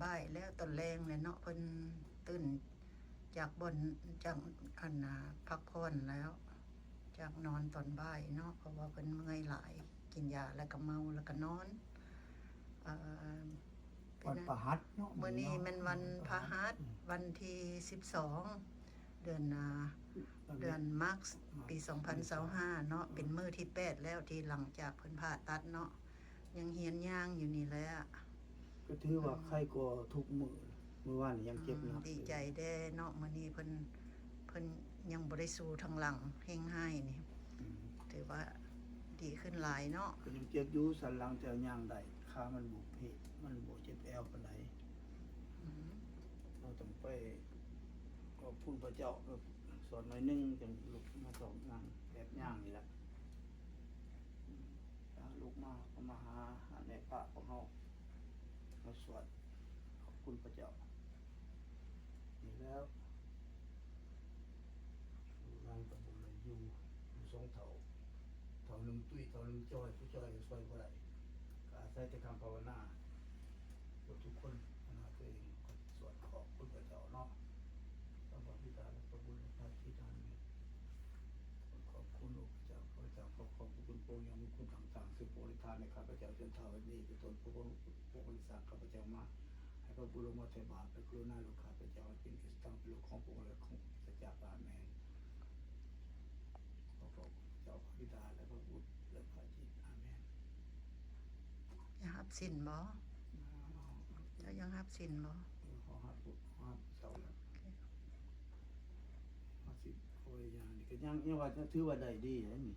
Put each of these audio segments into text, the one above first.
บ่ายแล้วตอนแรงเลยเนาะเพิ่นตื่นจากบนจากพักผ่อนแล้ว จากนอนตอนบ่ายเนาะเพราะว่าเพิ่นเมื่อยหลายกินยาแล้วก็เมาแล้วก็นอนวันประหัสเนาะ มื้อนี้มันวันพฤหัสวันที่12เดือนมกราคมปี2025เนาะเป็นมื้อที่8แล้วที่หลังจากเพิ่นผ่าตัดเนาะยังเฮียนย่างอยู่นี่แหละ ก็ถือว่าใครก็ทุกมื้อวานนี่ยังเจ็บหนัก ดีใจแด้เนาะมื้อนี้เพิ่นยังบ่ได้สู้ทางหลังเฮงให้นี่ถือว่าดีขึ้นหลายเนาะ ก็ยังเจ็บอยู่สันหลังจะย่างได้ขามันบุกเพศมันบ่เจ็บแอวปานใดเราต้องไปขอบคุณพระเจ้าสอนหน่อยนึงจังลุกมาสองงานแบบย่างนี่แหละลุกมาก็มาหาแม่พระของเฮามาสวดขอบคุณพระเจ้านี่แล้วร่างตะบุญเลยอยู่สองเท่าหนึ่งตุ้ยเท่าหนึ่งจ้อยผู้จ้อยก็ช่วยบ่ได้ก็อาศัยแต่คำภาวนาทุกคนภาวนาตัวเองสวดขอบคุณพระเจ้าเนาะพระบิดาและพระบุญและพระธิดาขอบคุณพระเจ้าขอบคุณพระองค์อย่างมีคุณต่างๆซึ่งโปรดทานในข้าพเจ้าจนเท่าวันนี้เป็นต้นพระบริษัทข้าพเจ้ามาให้พระบุญมาเทบาทและกรุณาลูกข้าพเจ้าเป็นกิจตั้งเป็นลูกของพระองค์และของสัจจะอาเมนขอพระเจ้าพระบิดาและพระบุตรและพระจิตอาเมน ยังรับสินบ่เจ้ายังรับสินบ่ ขอหักบุตรหักเสาแล้วหักสิโอ้ยอย่างนี้ก็ยังว่าถือว่าได้ดีนะนี่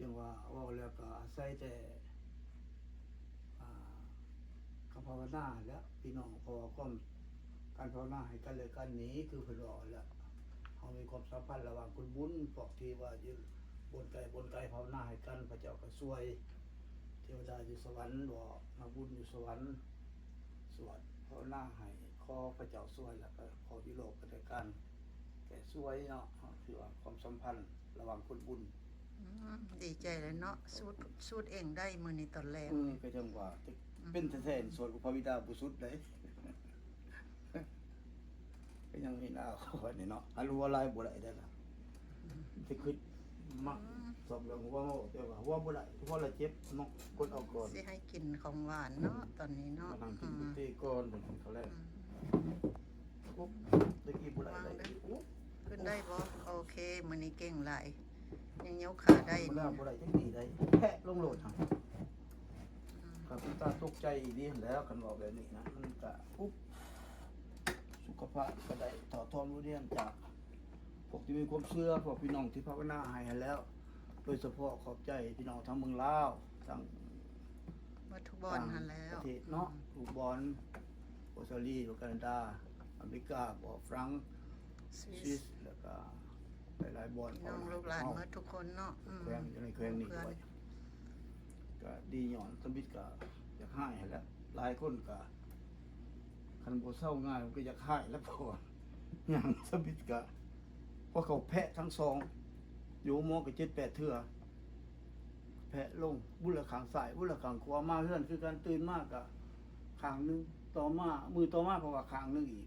จังว่าว่าแล้วก็อาศัยแต่คำภาวนาแล้วพี่น้องพอความการภาวนาให้กันเลยกันนี้คือเพิ่นว่าแล้วเขามีความสัมพันธ์ระหว่างคนบุญพวกที่ว่าอยู่บนไกลภาวนาให้กันพระเจ้าก็ช่วยเทวดาอยู่สวรรค์บ่นักบุญอยู่สวรรค์สวดภาวนาให้ขอพระเจ้าช่วยแล้วก็ขอยุโรปกันด้วยกันแต่ช่วยเนาะคือว่าความสัมพันธ์ระหว่างคนบุญ ดีใจเลยเนาะสูดเองได้มื้อนี้ตอนแรก ก็จังว่าเป็นแท้ๆส่วนของพระบิดาบุสุดได้ ก็ยังมีหน้าเขาว่านี่เนาะอารู้อะไรบ่ได้ได้ล่ะสิคิดมักสอบเรื่องว่าแต่ว่าบ่ได้เพราะละเจ็บเนาะกดเอาก่อน สิให้กินของหวานเนาะตอนนี้เนาะ นั่งกินก๋วยเตี๋ยวก่อนเป็นเขาแรกปุ๊บตะกี้บ่ได้ได้ปุ๊บ ขึ้นได้บ่โอเคมื้อนี้เก่งหลายยังยกขาได้ บ่ได้บ่ได้จังดีได้แพะลงโลดหั่นครับตาตกใจดีแล้วคันว่าแบบนี้นะมันก็ปุ๊บสุขภาพก็ได้ต่อทอนรู้เรื่องจากพวกที่มีความเชื่อพวกพี่น้องที่ภาวนาให้แล้ว โดยเฉพาะขอบใจพี่น้องทั้งเมืองลาวทั้ง วัตถุบอลหันแล้ ป ว ระเทศเนาะลูกบอลออสเตรเลียแคนาดาอเมริกาบ่ฝรั่ง ส ส วิ วิ ส สแล้วก็หลายๆบอล น้องลูกหลานหมดทุกคนเนาะ แขวงอยู่ในแขวงนี้ด้วยก็ดีหย่อนสมิทก็อยากให้แล้วหลายคนก็คันบ่เศร้าง่ายมันก็อยากให้แล้วพออย่างสมิทก็เพราะเขาแพะทั้งสองอยู่หมอก็7-8เทื่อแพะลงบุญละข้างซ้ายบุญละข้างขวามาเฮือนคือการตื่นมากก็ข้างนึงต่อมามือต่อมาเพราะว่าข้างนึงอีก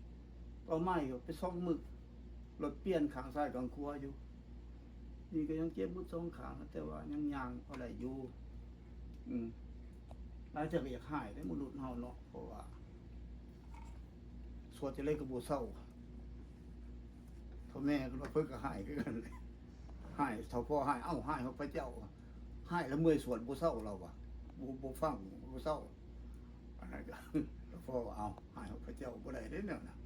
ต่อมาอีกไป2มื้อรถเปลี่ยนข้างซ้ายข้างขวาอยู่นี่ก็ยังเจ็บบุดสองข้างแต่ว่ายังย่างเอาได้อยู่หลายเทื่อก็อยากหายได้มนุษย์เฮาเนาะเพราะว่าสวดจะเลยก็บ่เศร้าพ่อแม่ก็ว่าเพิ่นก็หายคือกันเลยหายเท่าพ่อหายหายของพระเจ้าหายแล้วเมื่อยสวดบ่เศร้าเราว่ะบ่ฟังบ่เศร้าอันนั้นก็ แล้วพ่อว่าหายของพระเจ้าบ่ได้เด้แนวน่ะ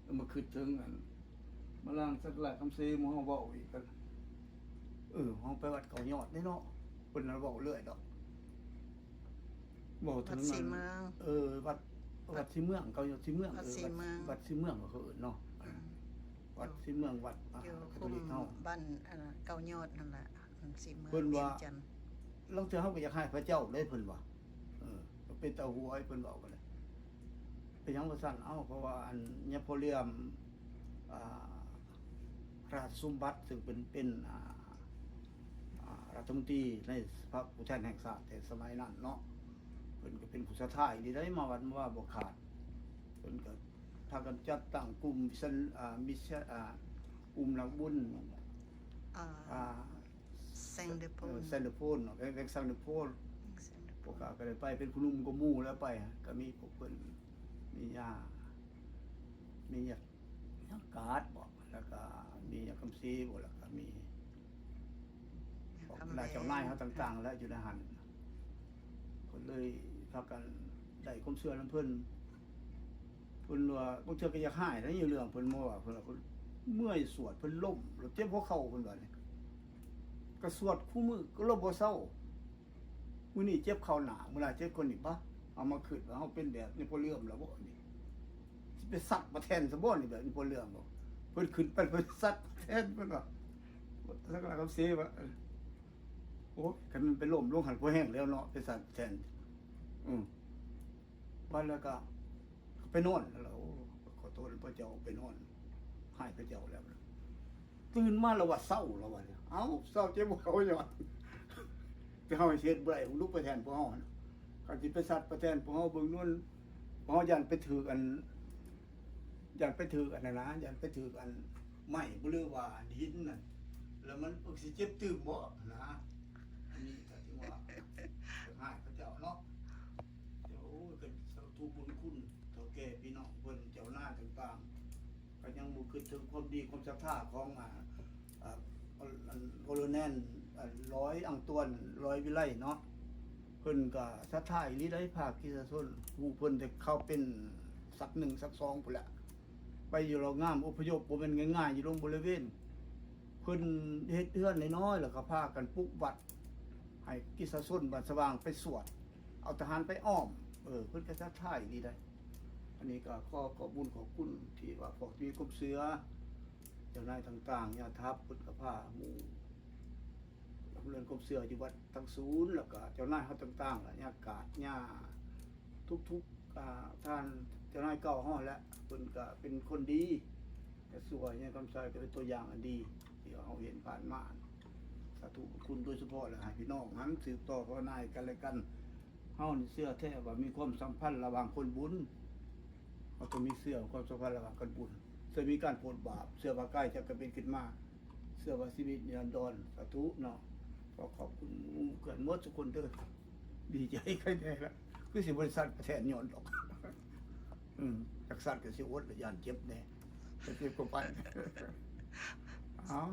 แล้วมาคิดถึงอันมาล้างสักหลายคำเซหมู่เฮาเว้าอีกกันเฮาไปวัดเขายอดเด้เนาะเพิ่นน่ะเว้าเรื่อยดอกเว้าถึ วัด ง ศรีเมือง วัดศรีเมืองเขาอยู่ศรีเมือง วัดศรีเมือง วัดศรีเมืองก็คือเนาะวัดศรีเมืองวัด อยู่ คาท คุ อลิก ม เฮา บ้านเก่ายอดนั่นแหละศรีเมือง เพิ่นว่า วียงจันทน์ ลางเทื่อเฮาก็อยากให้พระเจ้าเลยเพิ่นว่าเป็นตาหัวให้เพิ่นเว้ากันเลยเป็นหยังว่าซั่นเพราะว่าอันนโปเลียนราชสมบัติซึ่งเป็นรัฐมนตรีในสภาผู้แทนแห่งชาติแต่สมัยนั้นเนาะเพิ่นก็เป็นผู้ชาติดีได้มาวัดมาว่าบ่ขาด พิ่นก็พากันจัดตั้งกลุ่มมิชกลุ่มนักบุญแซงเดโปน เซนเดโพนเนาะแซงเดโพนพวกก็ได้ไปเป็นผู้นุ่มก็หมู่แล้วไปก็มีพวกเพิ่นมีญาการ์ดบ่แล้วก็มียาคำซีบ่แล้วก็มีนายเจ้านายเขาต่างๆแล้วอยู่ในหันเพิ่นเลยพากันได้ความเชื่อนำเพิ่นว่าบ่เชื่อก็อยากหายแล้วอยู่เรื่องเพิ่นว่าเพิ่นเมื่อยสวดเพิ่นล้มแล้วเจ็บหัวเข่าเพิ่นว่านี่ก็สวดคู่มือก็ลบบ่เศร้ามื้อนี้เจ็บเข่าหน้ามื้อหน้าเจ็บคนนี่ปะเอามาคิดว่าเฮาเป็นแบบนี้บ่เลื่อมแล้วบ่นี่สิไปสัตว์มาแทนซะบ่นี่แบบนี้บ่เลื่อมบ่เพิ่นขึ้นไปเพิ่นสัตว์แทนเพิ่นว่าสักแล้วก็เสียว่าโอ้คันมันไปล้มลงหันบ่แห้งแล้วเนาะไปสัตว์แทนวันแล้วก็ไปนอนแล้วขอโทษพระเจ้าไปนอนให้พระเจ้าแล้วตื่นมาแล้วว่าเศร้าแล้วว่าเอ้าเศร้าเจ็บเขาย้อนไปเฮาเฮ็ดบ่ได้ลุกไปแทนพวกเฮาก็สิไปสัตว์ไปแทนพวกเฮาเบิ่งนู่นพวกเฮายันไปถืออันยันไปถืออันนั้นนะยันไปถืออันไม้บ่หรือว่าหินนั่นแล้วมันสิเจ็บตื้มบ่นะอันนี้ก็ถือว่าให้พระเจ้าเนาะเดี๋ยวก็ทุกบุญคุณเฒ่าแก่พี่น้องเพิ่นเจ้าหน้าต่างๆก็ยังบ่คิดถึงความดีความศรัทธาของโคโลเนล100อังตวน100วิไลเนาะเพิ่นก็ศรัทธาอีหลีได้ภาคกิจชนผู้เพิ่นได้เข้าเป็นสัก1สัก2พุ่นแหละไปอยู่เรางามอพยพบ่แม่นง่ายๆอยู่ตรงบริเวณเพิ่นเฮ็ดเรือนน้อยๆแล้วก็พากันปลุกวัดให้กิจชนบ้านสว่างไปสวดเอาทหารไปอ้อมเพิ่นก็ศรัทธาอีหลีได้อันนี้ก็ขอบุญขอบคุณที่ว่าพวกที่กบเสือเจ้านายต่างๆญาทัพพุทธภาหมู่เรือนกบเสืออยู่วัดทั้งศูนย์แล้วก็เจ้านายเขาต่างๆล่ะญากาศญาทุกท่านเจ้านายเก่าฮ้อแล้วเพิ่นก็เป็นคนดีแต่สวยเนี่ยคำใส่ก็เป็นตัวอย่างอันดีที่เราเห็นผ่านมาสาธุคุณโดยเฉพาะเลยให้พี่น้องนั้นสืบต่อภาวนายกันและกันเฮานี่เชื่อแท้ว่ามีความสัมพันธ์ระหว่างคนบุญเราต้องมีเชื่อความสัมพันธ์ระหว่างคนบุญเชื่อมีการโปรดบาปเชื่อว่าใกล้จะเป็นขึ้นมาเชื่อว่าชีวิตนิรันดรสาธุเนาะก็ขอบคุณเกิดหมดทุกคนเด้อดีใจใครแน่ละคือสิบริษัทแทนย้อนดอกจากสัตว์ก็สิอดย่านเจ็บแน่เจ็บก็ไป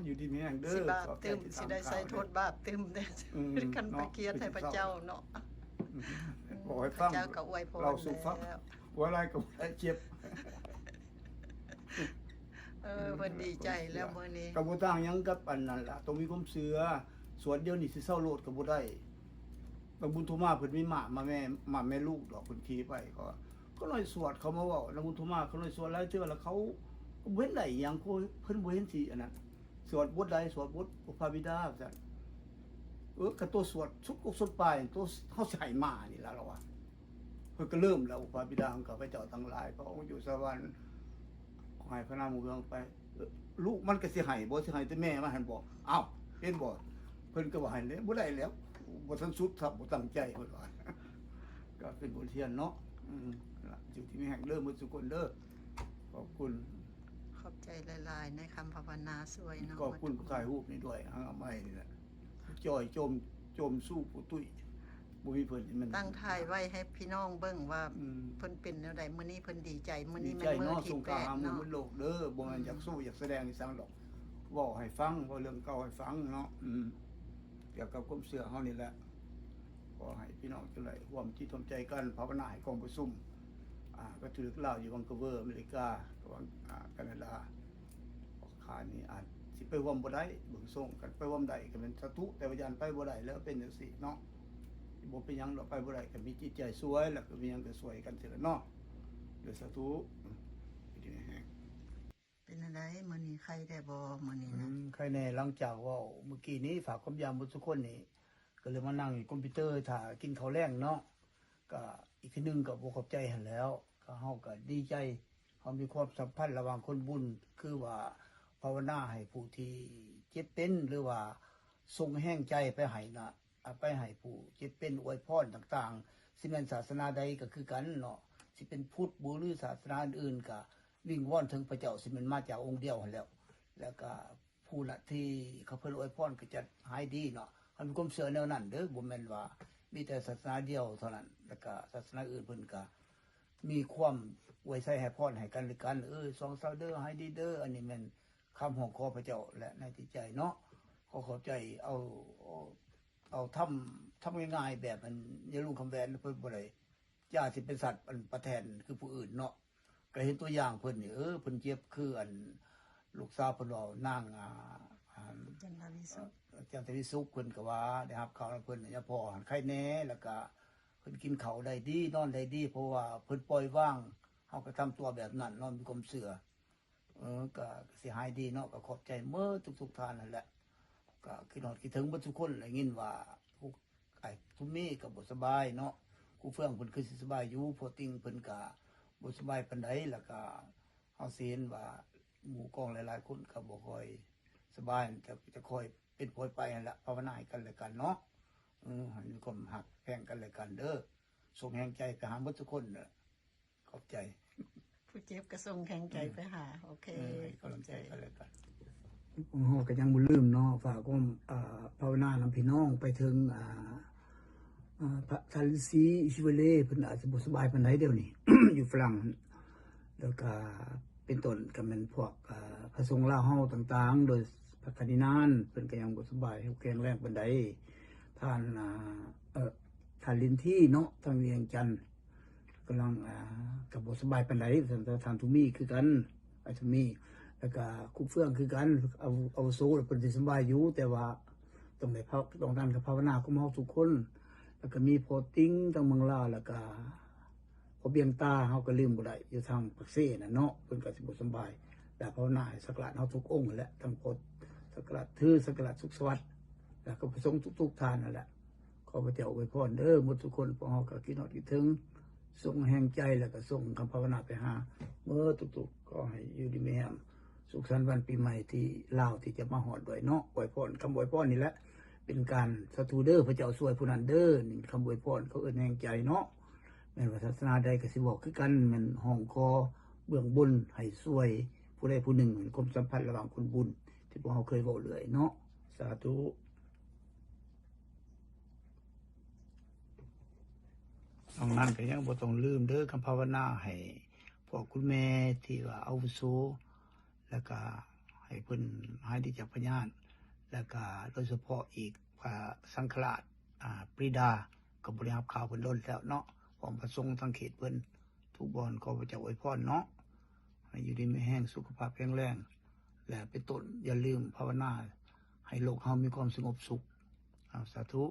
อยู่ดีมีแห่งเด้อ สิบาปตึมสิได้ใส่โทษบาปตึมเด้คันไปเกียรติให้พระเจ้าเนาะ บอกให้ฟัง เจ้าก็อวยพร เราสุฟัง แล้ว หัวอะไรก็ได้เจ็บ เพิ่นดีใจแล้วมื้อนี้ ก็บ่ต่างหยังกับอันนั้นล่ะต้องมีความเชื่อสวนเดียวนี่สิเซาโลดก็บ่ได้บางบุญโทมาเพิ่นมีหมาแม่ลูกดอกเพิ่นขี่ไปก็เลยสวดเขามาเว้าแล้วบุญโทมาเขาเลยสวดหลายเทื่อแล้วเขาบ่เห็นได้หยังเพิ่นบ่เห็นสิอันนั้นสวดบทใดสวดบทพระบิดาซั่นก็ตัวสวดสุดอกสุดปลายตัวเฮาสิให้มานี่ล่ะเราว่าเพิ่นก็เริ่มแล้วพระบิดาของข้าพเจ้าทั้งหลายพระองค์อยู่สวรรค์ขอให้พระนามเมืองไปลูกมันก็สิให้บ่สิให้แต่แม่มาหั่นบ่อ้าวเห็นบ่เพิ่นก็ว่าให้แล้วบ่ได้แล้วบ่ทันสุดครับบ่ตั้งใจเพิ่นว่าก็เป็นบทเรียนเนาะล่ะอยู่ที่มีแห่งเริ่มมื้อสุคนเด้อขอบคุณ ขอบใจหลายๆในคำภาวนาสวยเนาะ ขอบคุณผู้ถ่ายรูปนี่ด้วยเอาไม้นี่แหละจอยโจมสู้ผู้ตุ้ยบ่มีเพิ่นมัน ตั้งท้ายไว้ให้พี่น้องเบิ่งว่าเพิ่นเป็นแนวใดมื้อนี้เพิ่นดีใจมื้อนี้ ดี แม่ ใจ นมื้อ เนาะ ที่ สงคราม 8 มื้ เนาะ อโลกเด้อบ่แม่นอยากสู้อยากแสดงอีสังดอกเว้าให้ฟังเว้าเรื่องเก่าให้ฟังเนาะเกี่ยวกับความเชื่อเฮานี่แหละขอให้พี่น้องทั้งหลายร่วมจิตร่วมใจกันภาวนาให้กองประชุมก็ถือลาวอยู่วังเกเวอร์อเมริกาวังแคนาดาขานี่อาจสิไปร่วมบ่ได้เบิ่งส่งกันไปร่วมได้ก็เป็นสาธุแต่ว่าญาณไปบ่ได้แล้วเป็นจังซี่เนาะบ่เป็นหยังดอกไปบ่ได้ก็มีจิตใจสวยแล้วก็มีหยังก็สวยกันสิล่ะเนาะเดี๋ยวสาธุดีแฮง เป็นอะไรมื้อนี้ใครได้บ่มื้อนี้นะ ใครแน่หลังจากว่าเมื่อกี้นี้ฝากความยามบ่ทุกคนนี่ก็เลยมานั่งอยู่คอมพิวเตอร์ถ่ากินข้าวแลงเนาะก็อีกทีนึงก็บ่ขอบใจหั่นแล้วก็เฮาก็ดีใจเฮามีความสัมพันธ์ระหว่างคนบุญคือว่าภาวนาให้ผู้ที่เจ็บเป็นหรือว่าส่งแห้งใจไปให้นะไปให้ผู้เจ็บเป็นอวยพรต่างๆสิแม่นศาสนาใดก็คือกันเนาะ สิเป็นพุทธหรือศาสนาอื่นๆก็วิ่งว่อนถึงพระเจ้าสิมันมาจากองค์เดียวหั่นแล้วก็ผู้ละที่เขาเพิ่นอวยพรก็จะหายดีเนาะมันเป็นความเชื่อแนวนั้นเด้อบ่แม่นว่ามีแต่ศาสนาเดียวเท่านั้นแล้วก็ศาสนาอื่นเพิ่นก็มีความอวยใส่ให้พรให้กันและกันสองเซาเด้อให้ดีเด้ออันนี้แม่นคำของขอพระเจ้าและในจิตใจเนาะขอเข้าใจเอาทำง่ายๆแบบมันอย่าลุงคำแวนเพิ่นบ่ได้ย่าสิเป็นสัตว์อันประแทนคือผู้อื่นเนาะก็เห็นตัวอย่างเพิ่นนี่เพิ่นเจ็บคืออันลูกสาวเพิ่นเว้านางจันทวิสุข จันทวิสุขเพิ่นก็ว่าได้รับข่าวเพิ่นอย่าพอหันไข้แน่แล้วก็เพิ่นกินข้าวได้ดีนอนได้ดีเพราะว่าเพิ่นปล่อยว่างเฮาก็ทำตัวแบบนั้นนอนมีความเชื่อก็สิหายดีเนาะก็ขอบใจเมื่อทุกท่านนั่นแหละก็คิดฮอดคิดถึงเบิดทุกคนได้ยินว่าผู้ไอ้ทุมมี่ก็บ่สบายเนาะครูเฟื่องเพิ่นคือสิสบายอยู่พอติงเพิ่นก็บ่สบายปานใดแล้วก็เฮาสิเห็นว่าหมู่กองหลายๆคนก็บ่ค่อยสบายแต่จะค่อยเป็นค่อยไปนั่นแหละภาวนาให้กันและกันเนาะให้มีความหักแพงกันและกันเด้อส่งแรงใจไปหาเบิดทุกคนน่ะขอบใจ ผู้เจ็บกระทรงแข็งใจไปหาโอเค ให้กำลังใจกันเลยกัน ก็ยังบ่ลืมเนาะฝากก็ภาวนานำพี่น้องไปถึงพระชาลิสีอิชิเวเล่เพิ่นอาจจะบ่สบายปานใดเดี๋ยวนี้ อยู่ฝรั่งแล้วก็เป็นต้นก็แม่นพวกพระสงฆ์ลาวเฮาต่างๆ โดยพระคณินานเพิ่นก็ยังบ่สบายแข็งแรงปานใดท่านท่านลินที่เนาะทางเวียงจันทน์กำลังก็บ่สบายปานใดท่านทุมีคือกันไอ้ทุมีแล้วก็คุกเฟื่องคือกันเอาโซเพิ่นสิสบายอยู่แต่ว่าต้องได้ต้องนั่นกับภาวนาของเฮาทุกคนแล้วก็มีโพติ้งทางเมืองลาวแล้วก็พอเบียงตาเฮาก็ลืมบ่ได้อยู่ทางปักเสน่ะเนาะเพิ่นก็สิบ่สบายแต่ภาวนาให้สักการะเฮาทุกองค์แหละทั้งโพธิ์สักการะถือสักการะสุขสวัสดิ์แล้วก็ประสงค์ทุกๆท่านนั่นแหละขอพระเจ้าอวยพรเด้อหมดทุกคนพวกเฮาก็คิดฮอดคิดถึงส่งแห่งใจแล้วก็ส่งคำภาวนาไปหาเมื่อทุกๆก็ให้อยู่ดีมีแรงสุขสันต์วันปีใหม่ที่ลาวที่จะมาฮอดด้วยเนาะอวยพรคำอวยพรนี่แหละเป็นการสาธุเด้อพระเจ้าช่วยผู้นั้นเด้อนี่คำอวยพรเขาเอิ้นแห่งใจเนาะแม่นว่าศาสนาใดก็สิบอกคือกันแม่นห้องคอเบื้องบนให้ช่วยผู้ใดผู้หนึ่งเหมือนความสัมพันธ์ระหว่างคนบุญที่พวกเราเคยเว้าเรื่อยเนาะสาธุตรงนั้นก็ยังบ่ต้องลืมเด้อคำภาวนาให้พวกคุณแม่ที่ว่าอาวุโสแล้วก็ให้เพิ่นหายดีจากพยาธิแล้วก็โดยเฉพาะอีกพระสังฆราชปรีดาก็บ่ได้รับข่าวเพิ่นล้นแล้วเนาะของประสงค์ทางเขตเพิ่นทุกบ่อนขอพระเจ้าอวยพรเนาะให้อยู่ดีมีแรงสุขภาพแข็งแรงและเป็นต้นอย่าลืมภาวนาให้โลกเฮามีความสงบสุขสาธุ